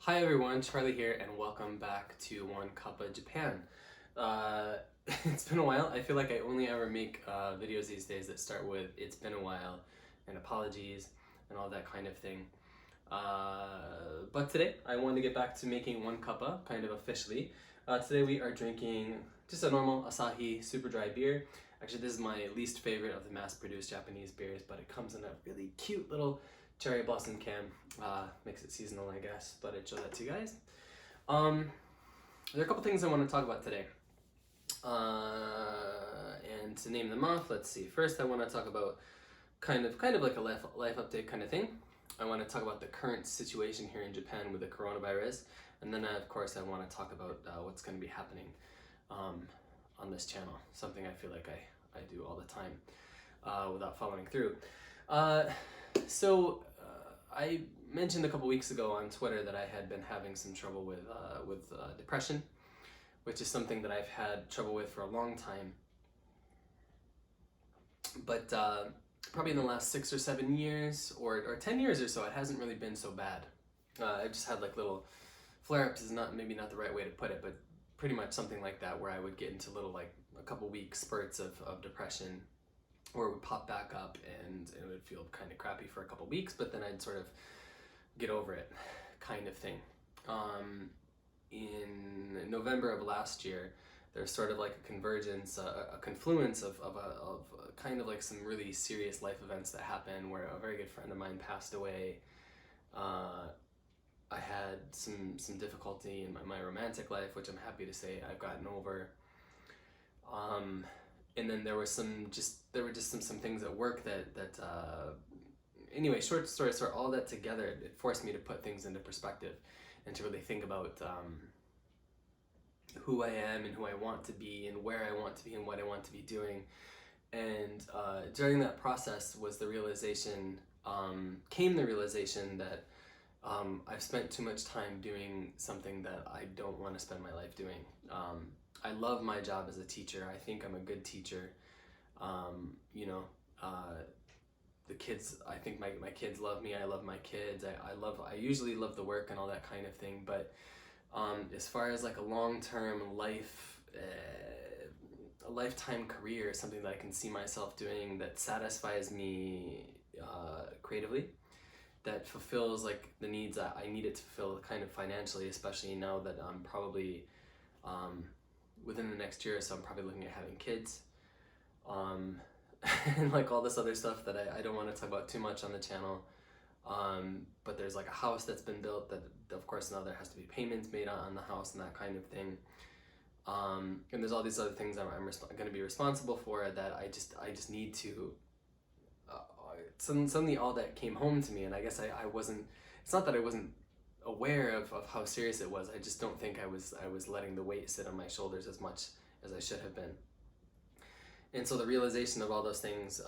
Hi everyone, Charlie here, and welcome back to One Cuppa Japan. It's been a while. I feel like I only ever make videos these days that start with "it's been a while" and apologies and all that kind of thing. But today I wanted to get back to making One Cuppa kind of officially. Today we are drinking just a normal Asahi super dry beer. Actually, this is my least favorite of the mass-produced Japanese beers, but it comes in a really cute little cherry blossom can. Makes it seasonal, I guess, but I'd show that to you guys. There are a couple things I want to talk about today. And to name them off, let's see. First, I want to talk about kind of like a life update kind of thing. I want to talk about the current situation here in Japan with the coronavirus, and then of course I want to talk about what's going to be happening on this channel. Something I feel like I do all the time without following through. I mentioned a couple weeks ago on Twitter that I had been having some trouble with depression, which is something that I've had trouble with for a long time. But probably in the last 6 or 7 years, or 10 years or so, it hasn't really been so bad. I've just had like little flare-ups is maybe not the right way to put it, but pretty much something like that, where I would get into little like a couple week spurts of depression, or it would pop back up and it would feel kind of crappy for a couple weeks, but then I'd sort of get over it, kind of thing. In November of last year, there's sort of like a convergence, a confluence of kind of like some really serious life events that happened, where a very good friend of mine passed away. I had some difficulty in my romantic life, which I'm happy to say I've gotten over. And then there were some things at work that anyway, short story short, all that together, it forced me to put things into perspective and to really think about who I am and who I want to be and where I want to be and what I want to be doing. And during that process was the realization, came the realization that I've spent too much time doing something that I don't want to spend my life doing. I love my job as a teacher. I think I'm a good teacher. The kids, I think my kids love me. I love my kids. I usually love the work and all that kind of thing. But as far as like a long-term life, a lifetime career, something that I can see myself doing that satisfies me creatively, that fulfills like the needs that I need it to fulfill kind of financially, especially now that I'm probably within the next year or so, I'm probably looking at having kids, and like all this other stuff that I don't want to talk about too much on the channel. But there's like a house that's been built that, of course, now there has to be payments made on the house and that kind of thing. And there's all these other things I'm going to be responsible for that I just need to. Suddenly all that came home to me, and I guess I wasn't. It's not that I wasn't aware of how serious it was. I just don't think I was letting the weight sit on my shoulders as much as I should have been. And so the realization of all those things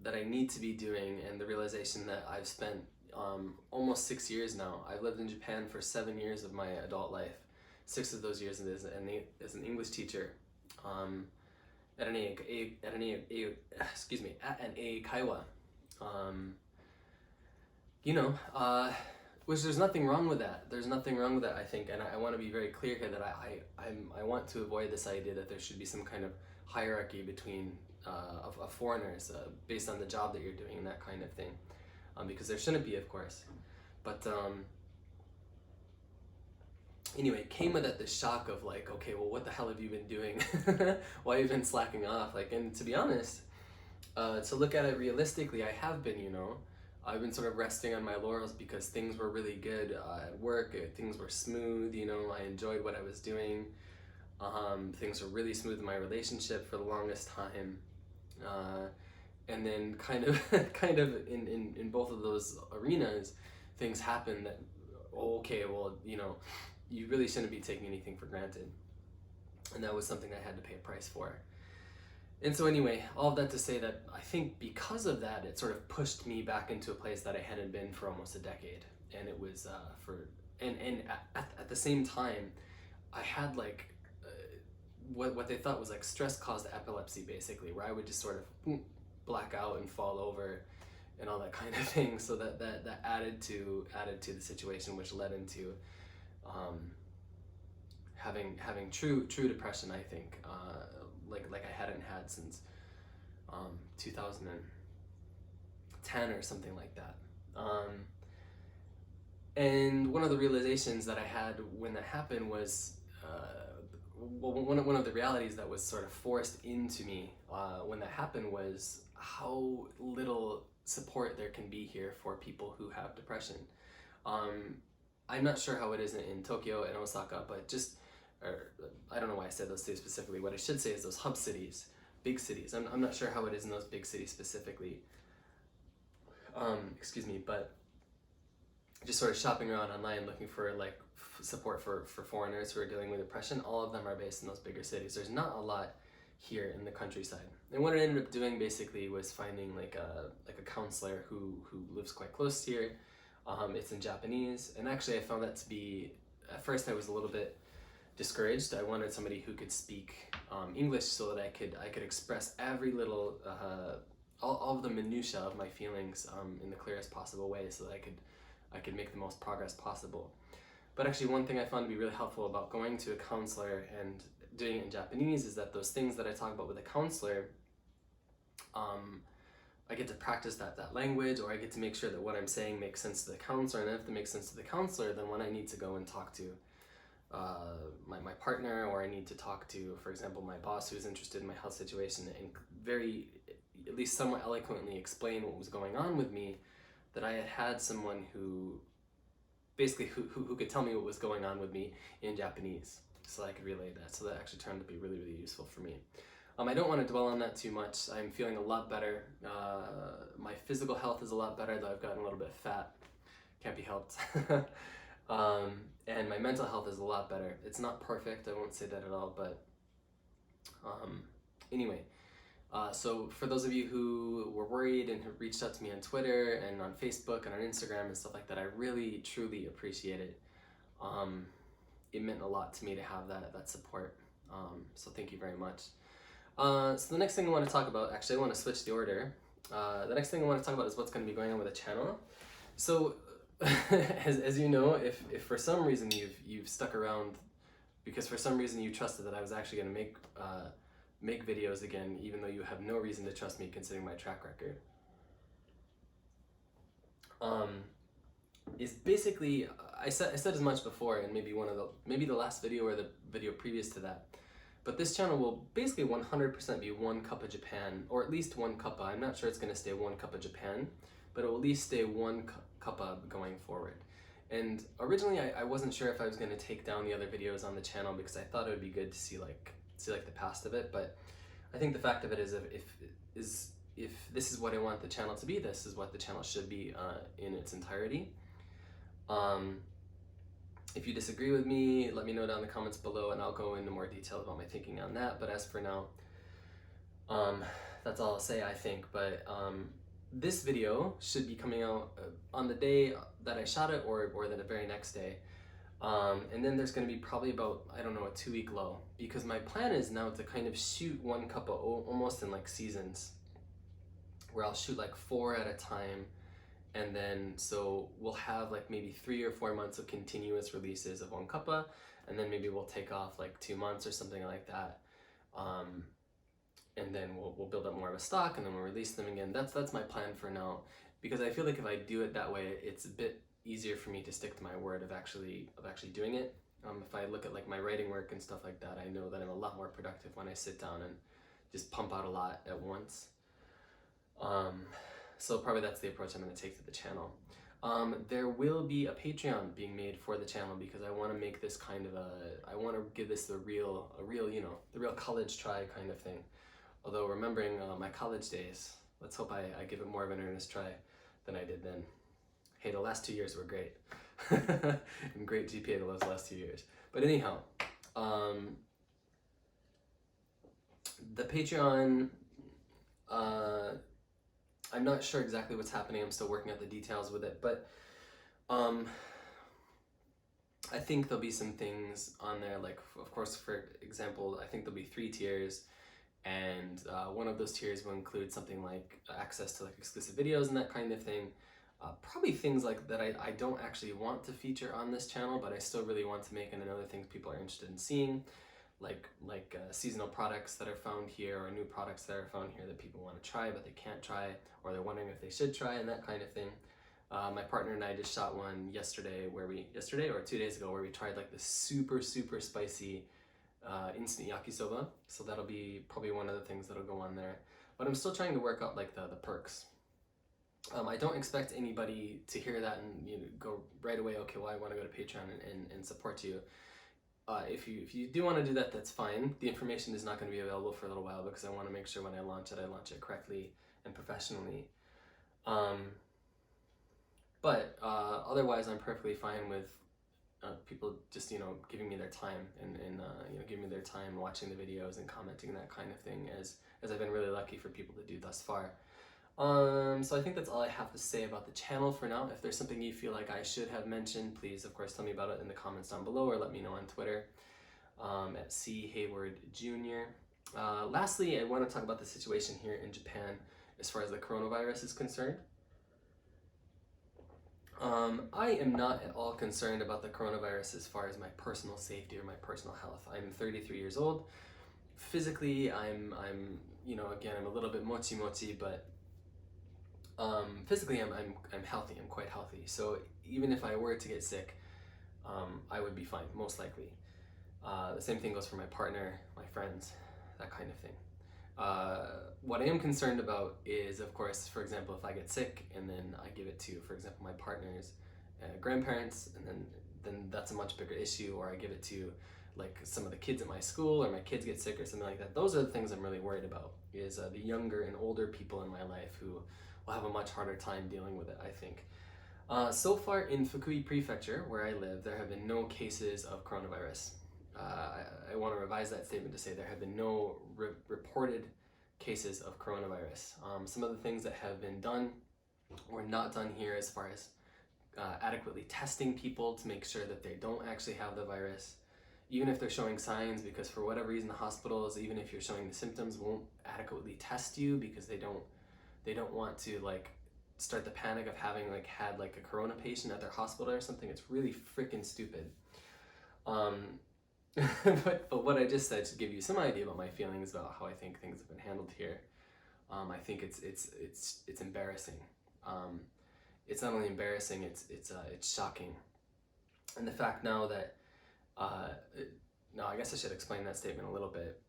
that I need to be doing, and the realization that I've spent almost 6 years now. I've lived in Japan for 7 years of my adult life. 6 of those years as an English teacher at an Kaiwa. Which there's nothing wrong with that. There's nothing wrong with that, I think, and I want to be very clear here that I want to avoid this idea that there should be some kind of hierarchy between of foreigners based on the job that you're doing and that kind of thing, because there shouldn't be, of course. But anyway, it came with this shock of like, okay, well, what the hell have you been doing? Why have you been slacking off? Like, and to be honest, to look at it realistically, I have been, I've been sort of resting on my laurels because things were really good at work. Things were smooth, I enjoyed what I was doing. Things were really smooth in my relationship for the longest time. And then kind of in both of those arenas, things happen that, okay, well, you really shouldn't be taking anything for granted. And that was something I had to pay a price for. And so anyway, all of that to say that I think because of that, it sort of pushed me back into a place that I hadn't been for almost a decade. And it was at the same time, I had like what they thought was like stress-caused epilepsy, basically, where I would just sort of black out and fall over and all that kind of thing. So that added to the situation, which led into having true depression. I think like I hadn't had since 2010 or something like that. And one of the realizations that I had when that happened was, one of the realities that was sort of forced into me when that happened was how little support there can be here for people who have depression. I'm not sure how it is in Tokyo and Osaka, but I don't know why I said those cities specifically. What I should say is those hub cities, big cities. I'm not sure how it is in those big cities specifically. Excuse me, but just sort of shopping around online looking for like support for foreigners who are dealing with depression. All of them are based in those bigger cities. There's not a lot here in the countryside. And what I ended up doing basically was finding like a counselor who lives quite close here. It's in Japanese, and actually I found that to be, at first I was a little bit discouraged. I wanted somebody who could speak English so that I could express every little all of the minutia of my feelings in the clearest possible way, so that I could make the most progress possible. But actually, one thing I found to be really helpful about going to a counselor and doing it in Japanese is that those things that I talk about with a counselor, I get to practice that language, or I get to make sure that what I'm saying makes sense to the counselor. And if it makes sense to the counselor, then when I need to go and talk to my partner, or I need to talk to, for example, my boss who's interested in my health situation, and at least somewhat eloquently explain what was going on with me, that I had someone who basically who could tell me what was going on with me in Japanese, so I could relay that. So that actually turned out to be really, really useful for me. I don't want to dwell on that too much. I'm feeling a lot better. My physical health is a lot better, though I've gotten a little bit fat. Can't be helped. And my mental health is a lot better. It's not perfect, I won't say that at all, but anyway. So for those of you who were worried and have reached out to me on Twitter and on Facebook and on Instagram and stuff like that, I really, truly appreciate it. It meant a lot to me to have that support. So thank you very much. So the next thing I want to talk about, actually I want to switch the order. The next thing I want to talk about is what's going to be going on with the channel. So as you know, if for some reason you've stuck around because for some reason you trusted that I was actually going to make videos again, even though you have no reason to trust me considering my track record, is basically, I said as much before in maybe the last video or the video previous to that, but this channel will basically 100% be one Cuppa Japan, or at least one Cuppa. I'm not sure it's going to stay one Cuppa Japan, but it will at least stay one Cuppa going forward. And originally I wasn't sure if I was going to take down the other videos on the channel because I thought it would be good to see like the past of it, but I think the fact of it is if this is what I want the channel to be, this is what the channel should be in its entirety. If you disagree with me, let me know down in the comments below and I'll go into more detail about my thinking on that. But as for now, that's all I'll say, I think. But this video should be coming out on the day that I shot it, or the very next day. And then there's going to be probably about, I don't know, a 2-week lull, because my plan is now to kind of shoot one Cuppa almost in like seasons, where I'll shoot like 4 at a time, and then so we'll have like maybe 3 or 4 months of continuous releases of one Cuppa, and then maybe we'll take off like 2 months or something like that, and then we'll build up more of a stock, and then we'll release them again. That's my plan for now, because I feel like if I do it that way, it's a bit easier for me to stick to my word of actually doing it. If I look at like my writing work and stuff like that, I know that I'm a lot more productive when I sit down and just pump out a lot at once. So probably that's the approach I'm going to take to the channel. There will be a Patreon being made for the channel, because I want to make this kind of I want to give this the real college try kind of thing. Although remembering my college days, let's hope I give it more of an earnest try than I did then. Hey, the last 2 years were great. And great GPA those last 2 years. But anyhow, the Patreon, I'm not sure exactly what's happening. I'm still working out the details with it, but I think there'll be some things on there, like, of course, for example, I think there'll be 3 tiers, And one of those tiers will include something like access to like exclusive videos and that kind of thing. Probably things like that I don't actually want to feature on this channel, but I still really want to make, and other things people are interested in seeing, like seasonal products that are found here, or new products that are found here that people want to try but they can't try, or they're wondering if they should try, and that kind of thing. My partner and I just shot one yesterday or 2 days ago, where we tried like the super spicy instant yakisoba. So that'll be probably one of the things that'll go on there. But I'm still trying to work out like the perks. I don't expect anybody to hear that and go right away, okay, well, I want to go to Patreon and support you. If you do want to do that, that's fine. The information is not going to be available for a little while, because I want to make sure when I launch it correctly and professionally. But otherwise, I'm perfectly fine with people just giving me their time and giving me their time watching the videos and commenting, that kind of thing, as I've been really lucky for people to do thus far. So I think that's all I have to say about the channel for now. If there's something you feel like I should have mentioned, please of course tell me about it in the comments down below, or let me know on Twitter at C Hayward Jr. Lastly, I want to talk about the situation here in Japan as far as the coronavirus is concerned. I am not at all concerned about the coronavirus as far as my personal safety or my personal health. I'm 33 years old. Physically, I'm again, I'm a little bit mochi, but physically I'm healthy. I'm quite healthy. So even if I were to get sick, I would be fine, most likely. The same thing goes for my partner, my friends, that kind of thing. What I am concerned about is, of course, for example, if I get sick and then I give it to, for example, my partner's grandparents, and then that's a much bigger issue, or I give it to like some of the kids at my school, or my kids get sick or something like that. Those are the things I'm really worried about, is the younger and older people in my life who will have a much harder time dealing with it, I think. So far in Fukui Prefecture, where I live, there have been no cases of coronavirus. I want to revise that statement to say there have been no reported cases of coronavirus. Some of the things that have been done or not done here, as far as adequately testing people to make sure that they don't actually have the virus, even if they're showing signs, because for whatever reason the hospitals, even if you're showing the symptoms, won't adequately test you, because they don't want to like start the panic of having like had like a corona patient at their hospital or something. It's really freaking stupid. But what I just said should give you some idea about my feelings about how I think things have been handled here. I think it's embarrassing. It's not only embarrassing, it's shocking. And the fact now that no, I guess I should explain that statement a little bit.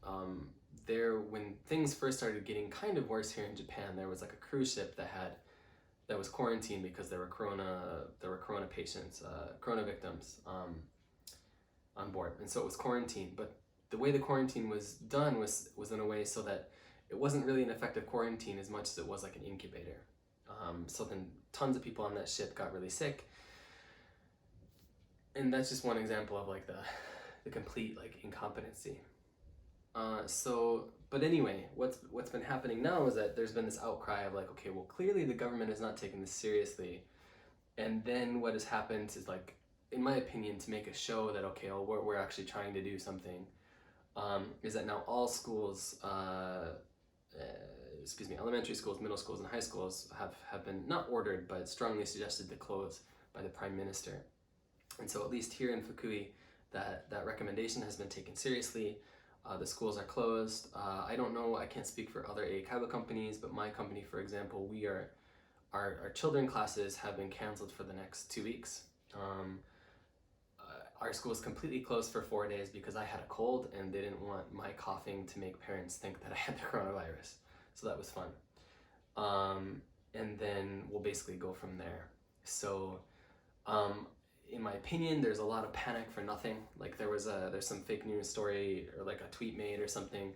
When things first started getting kind of worse here in Japan, there was like a cruise ship that was quarantined because there were corona patients, corona victims on board, and so it was quarantined. But the way the quarantine was done was in a way so that it wasn't really an effective quarantine as much as it was like an incubator. So then tons of people on that ship got really sick, and that's just one example of like the complete like incompetency. But anyway, what's been happening now is that there's been this outcry of like, okay, well, clearly the government is not taking this seriously. And then what has happened is, like, in my opinion, to make a show that, okay, well, we're actually trying to do something, is that now all schools, elementary schools, middle schools, and high schools have been not ordered, but strongly suggested to close by the Prime Minister. And so at least here in Fukui, that recommendation has been taken seriously. The schools are closed. I don't know, I can't speak for other eikaiwa companies, but my company, for example, our children classes have been canceled for the next 2 weeks. Our school is completely closed for 4 days because I had a cold and they didn't want my coughing to make parents think that I had the coronavirus. So that was fun. And then we'll basically go from there. So, in my opinion, there's a lot of panic for nothing. Like there's some fake news story or like a tweet made or something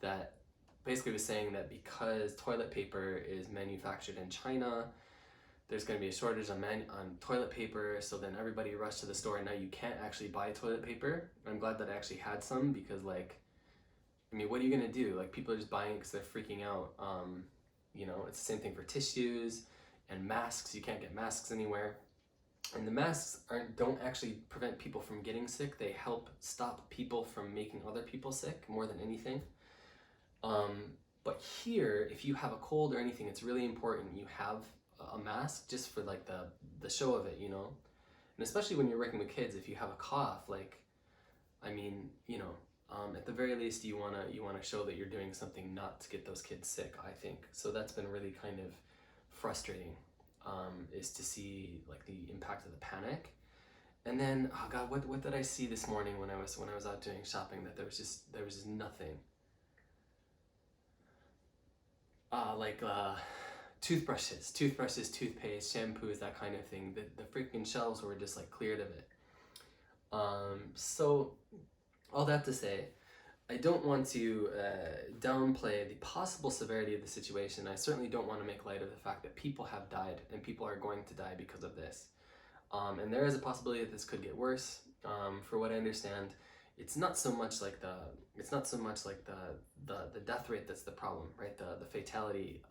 that basically was saying that because toilet paper is manufactured in China, there's going to be a shortage on toilet paper, so then everybody rushed to the store and now you can't actually buy toilet paper. I'm glad that I actually had some, because like, I mean, what are you going to do? Like, people are just buying it because they're freaking out. It's the same thing for tissues and masks. You can't get masks anywhere. And the masks don't actually prevent people from getting sick. They help stop people from making other people sick more than anything. But here, if you have a cold or anything, it's really important you have a mask just for like the show of it, you know? And especially when you're working with kids, if you have a cough, like, I mean, you know, at the very least, you wanna show that you're doing something not to get those kids sick, I think. So that's been really kind of frustrating, is to see like the impact of the panic. And then, oh God, what did I see this morning when I was out doing shopping? That there was just nothing. Like toothbrushes, toothpaste, shampoos, that kind of thing. The freaking shelves were just like cleared of it. So all that to say, I don't want to downplay the possible severity of the situation. I certainly don't want to make light of the fact that people have died and people are going to die because of this. And there is a possibility that this could get worse. For what I understand, it's not so much like the death rate that's the problem, right? The fatality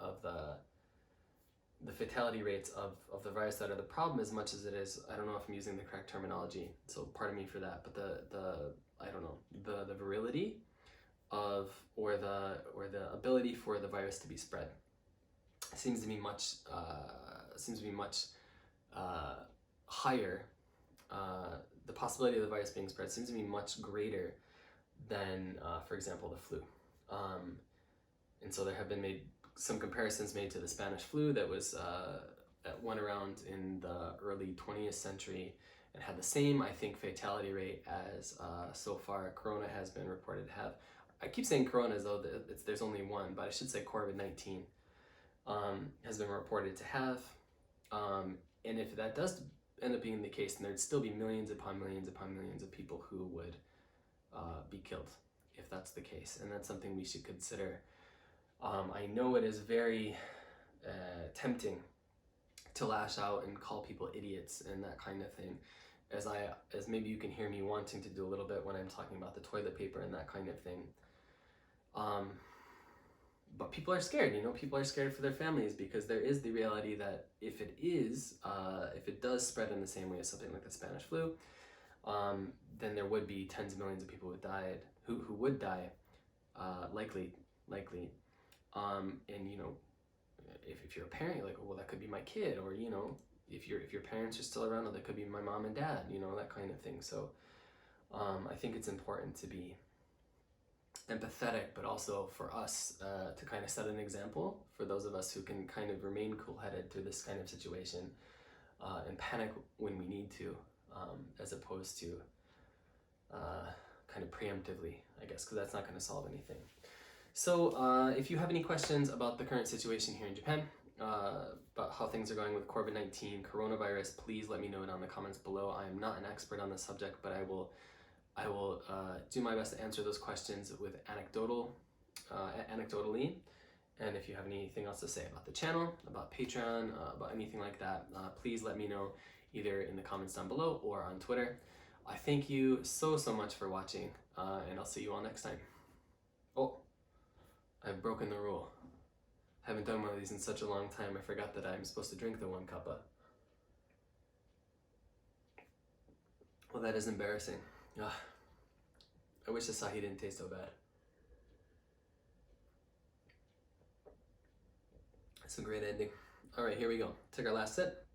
rates of the virus that are the problem, as much as it is, I don't know if I'm using the correct terminology, so pardon me for that, but the virility of or the ability for the virus to be spread seems to be much higher. The possibility of the virus being spread seems to be much greater than, for example, the flu. And so there have been some comparisons made to the Spanish flu that went around in the early 20th century and had the same, I think, fatality rate as so far Corona has been reported to have. I keep saying Corona as though there's only one, but I should say COVID-19 has been reported to have. And if that does end up being the case, then there'd still be millions upon millions upon millions of people who would be killed if that's the case. And that's something we should consider. I know it is very tempting to lash out and call people idiots and that kind of thing, as maybe you can hear me wanting to do a little bit when I'm talking about the toilet paper and that kind of thing. But people are scared, you know, people are scared for their families, because there is the reality that if it does spread in the same way as something like the Spanish flu, then there would be tens of millions of people who would die, likely. And you know, if you're a parent, you're like, well, that could be my kid, or you know, if your parents are still around, that could be my mom and dad, you know, that kind of thing. So I think it's important to be empathetic, but also for us to kind of set an example for those of us who can kind of remain cool-headed through this kind of situation, and panic when we need to, as opposed to kind of preemptively, I guess, because that's not going to solve anything. So if you have any questions about the current situation here in Japan, about how things are going with COVID-19, coronavirus, please let me know it on the comments below. I am not an expert on the subject, but I will do my best to answer those questions with anecdotally. And if you have anything else to say about the channel, about Patreon, about anything like that, please let me know either in the comments down below or on Twitter. I thank you so much for watching, and I'll see you all next time. Oh, I've broken the rule. Haven't done one of these in such a long time, I forgot that I'm supposed to drink the 1 cuppa. Well, that is embarrassing. Ugh. I wish the Asahi didn't taste so bad. It's a great ending. All right, here we go. Take our last sip.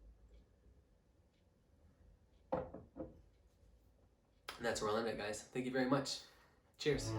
And that's where I'll end it, guys. Thank you very much. Cheers.